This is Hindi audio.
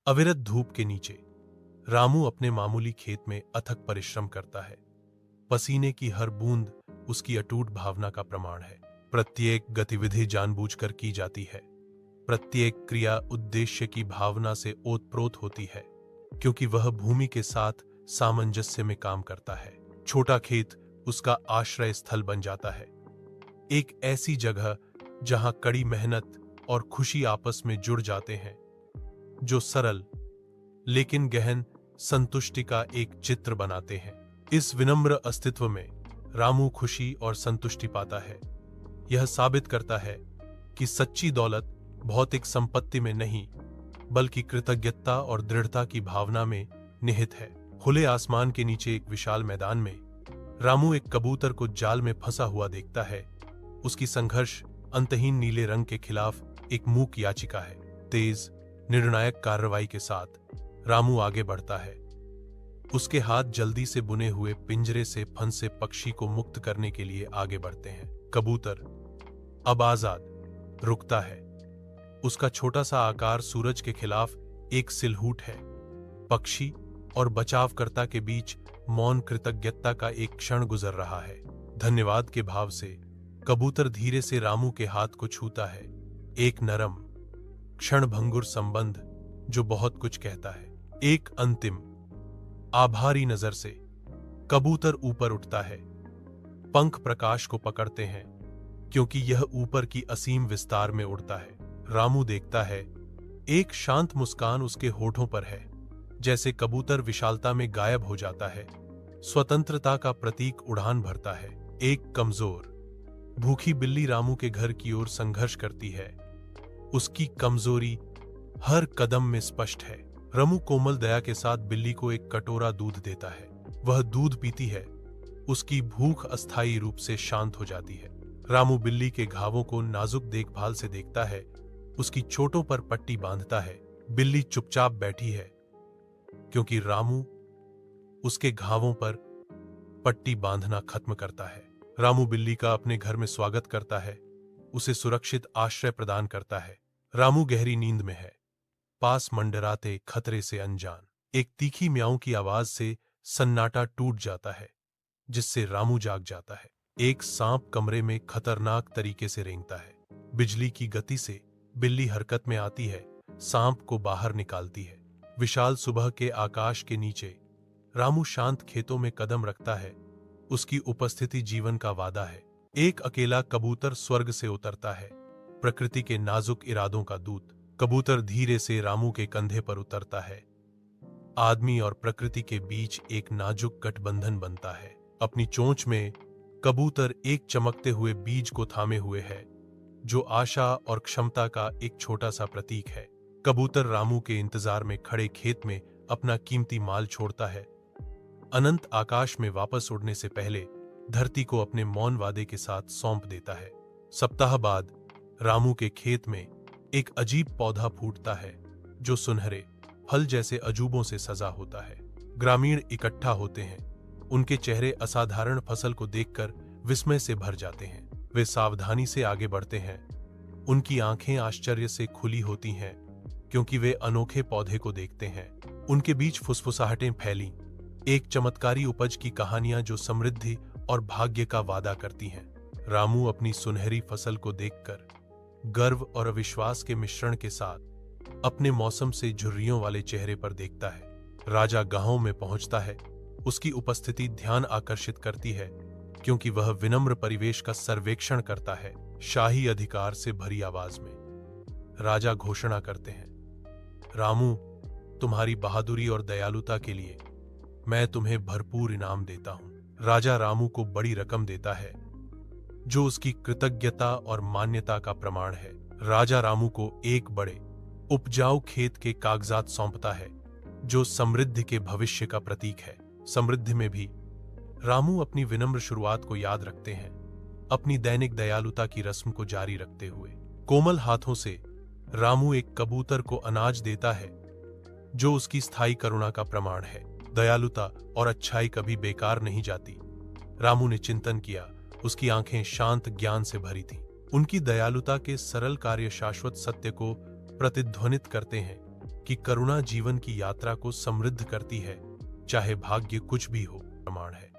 अविरत धूप के नीचे रामू अपने मामूली खेत में अथक परिश्रम करता है। पसीने की हर बूंद उसकी अटूट भावना का प्रमाण है। प्रत्येक गतिविधि जानबूझकर की जाती है, प्रत्येक क्रिया उद्देश्य की भावना से ओतप्रोत होती है, क्योंकि वह भूमि के साथ सामंजस्य में काम करता है। छोटा खेत उसका आश्रय स्थल बन जाता है, एक ऐसी जगह जहां कड़ी मेहनत और खुशी आपस में जुड़ जाते हैं, जो सरल लेकिन गहन संतुष्टि का एक चित्र बनाते हैं। इस विनम्र अस्तित्व में रामू खुशी और संतुष्टि पाता है। यह साबित करता है कि सच्ची दौलत भौतिक संपत्ति में नहीं, बल्कि कृतज्ञता और दृढ़ता की भावना में निहित है। खुले आसमान के नीचे एक विशाल मैदान में रामू एक कबूतर को जाल में फंसा हुआ देखता है। उसकी संघर्ष अंतहीन नीले रंग के खिलाफ एक मूक याचिका है। तेज निर्णायक कार्रवाई के साथ रामू आगे बढ़ता है। उसके हाथ जल्दी से बुने हुए पिंजरे से फंसे पक्षी को मुक्त करने के लिए आगे बढ़ते हैं। कबूतर अब आजाद रुकता है। उसका छोटा सा आकार सूरज के खिलाफ एक सिलहूट है। पक्षी और बचावकर्ता के बीच मौन कृतज्ञता का एक क्षण गुजर रहा है। धन्यवाद के भाव से कबूतर धीरे से रामू के हाथ को छूता है। एक नरम क्षणभंगुर संबंध जो बहुत कुछ कहता है। एक अंतिम आभारी नजर से कबूतर ऊपर उठता है। पंख प्रकाश को पकड़ते हैं, क्योंकि यह ऊपर की असीम विस्तार में उड़ता है। रामू देखता है, एक शांत मुस्कान उसके होठों पर है, जैसे कबूतर विशालता में गायब हो जाता है। स्वतंत्रता का प्रतीक उड़ान भरता है। एक कमजोर भूखी बिल्ली रामू के घर की ओर संघर्ष करती है। उसकी कमजोरी हर कदम में स्पष्ट है। रामू कोमल दया के साथ बिल्ली को एक कटोरा दूध देता है। वह दूध पीती है। उसकी भूख अस्थायी रूप से शांत हो जाती है। रामू बिल्ली के घावों को नाजुक देखभाल से देखता है। उसकी चोटों पर पट्टी बांधता है। बिल्ली चुपचाप बैठी है, क्योंकि रामू उसके घावों पर पट्टी बांधना खत्म करता है। रामू बिल्ली का अपने घर में स्वागत करता है, उसे सुरक्षित आश्रय प्रदान करता है। रामू गहरी नींद में है, पास मंडराते खतरे से अनजान। एक तीखी म्याऊं की आवाज से सन्नाटा टूट जाता है, जिससे रामू जाग जाता है। एक सांप कमरे में खतरनाक तरीके से रेंगता है। बिजली की गति से बिल्ली हरकत में आती है, सांप को बाहर निकालती है। विशाल सुबह के आकाश के नीचे रामू शांत खेतों में कदम रखता है। उसकी उपस्थिति जीवन का वादा है। एक अकेला कबूतर स्वर्ग से उतरता है, प्रकृति के नाजुक इरादों का दूत। कबूतर धीरे से रामू के कंधे पर उतरता है। आदमी और प्रकृति के बीच एक नाजुक गठबंधन बनता है। अपनी चोंच में कबूतर एक चमकते हुए बीज को थामे हुए है, जो आशा और क्षमता का एक छोटा सा प्रतीक है। कबूतर रामू के इंतजार में खड़े खेत में अपना कीमती माल छोड़ता है। अनंत आकाश में वापस उड़ने से पहले धरती को अपने मौन वादे के साथ सौंप देता है। सप्ताह बाद रामू के खेत में एक अजीब पौधा फूटता है, जो सुनहरे फल जैसे अजूबों से सजा होता है। ग्रामीण इकट्ठा होते हैं। उनके चेहरे असाधारण फसल को देखकर विस्मय से भर जाते हैं। वे सावधानी से आगे बढ़ते हैं। उनकी आंखें आश्चर्य से खुली होती हैं, क्योंकि वे अनोखे पौधे को देखते हैं। उनके बीच फुसफुसाहटें फैली, एक चमत्कारी उपज की कहानियां जो समृद्धि और भाग्य का वादा करती हैं। रामू अपनी सुनहरी फसल को देखकर गर्व और अविश्वास के मिश्रण के साथ अपने मौसम से झुर्रियों वाले चेहरे पर देखता है। राजा गांव में पहुंचता है। उसकी उपस्थिति ध्यान आकर्षित करती है, क्योंकि वह विनम्र परिवेश का सर्वेक्षण करता है। शाही अधिकार से भरी आवाज में राजा घोषणा करते हैं, रामू, तुम्हारी बहादुरी और दयालुता के लिए मैं तुम्हें भरपूर इनाम देता हूं। राजा रामू को बड़ी रकम देता है, जो उसकी कृतज्ञता और मान्यता का प्रमाण है। राजा रामू को एक बड़े उपजाऊ खेत के कागजात सौंपता है, जो समृद्धि के भविष्य का प्रतीक है। समृद्धि में भी रामू अपनी विनम्र शुरुआत को याद रखते हैं, अपनी दैनिक दयालुता की रस्म को जारी रखते हुए। कोमल हाथों से रामू एक कबूतर को अनाज देता है, जो उसकी स्थायी करुणा का प्रमाण है। दयालुता और अच्छाई कभी बेकार नहीं जाती। रामू ने चिंतन किया, उसकी आंखें शांत ज्ञान से भरी थीं। उनकी दयालुता के सरल कार्य शाश्वत सत्य को प्रतिध्वनित करते हैं कि करुणा जीवन की यात्रा को समृद्ध करती है, चाहे भाग्य कुछ भी हो। प्रमाण है।